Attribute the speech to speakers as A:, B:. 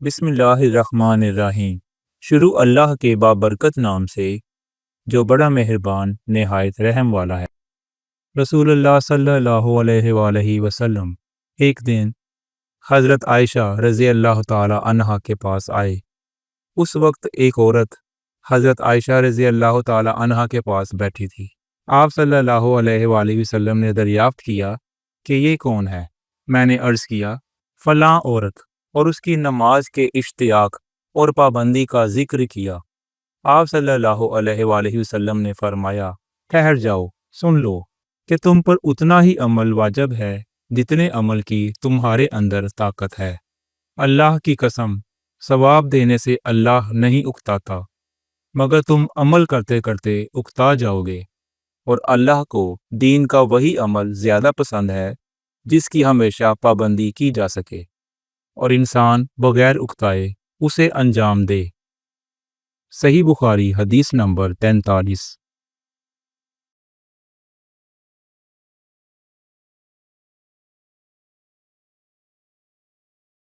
A: بسم اللہ الرحمن الرحیم۔ شروع اللہ کے بابرکت نام سے جو بڑا مہربان نہایت رحم والا ہے۔ رسول اللہ صلی اللہ علیہ وآلہ وسلم ایک دن حضرت عائشہ رضی اللہ تعالی عنہا کے پاس آئے۔ اس وقت ایک عورت حضرت عائشہ رضی اللہ تعالی عنہا کے پاس بیٹھی تھی۔ آپ صلی اللہ علیہ وآلہ وسلم نے دریافت کیا کہ یہ کون ہے؟ میں نے عرض کیا فلاں عورت، اور اس کی نماز کے اشتیاق اور پابندی کا ذکر کیا۔ آپ صلی اللہ علیہ وآلہ وسلم نے فرمایا ٹھہر جاؤ، سن لو کہ تم پر اتنا ہی عمل واجب ہے جتنے عمل کی تمہارے اندر طاقت ہے۔ اللہ کی قسم، ثواب دینے سے اللہ نہیں اکتاتا، مگر تم عمل کرتے کرتے اکتا جاؤ گے، اور اللہ کو دین کا وہی عمل زیادہ پسند ہے جس کی ہمیشہ پابندی کی جا سکے اور انسان بغیر اکتائے اسے انجام دے۔ صحیح بخاری حدیث نمبر 43۔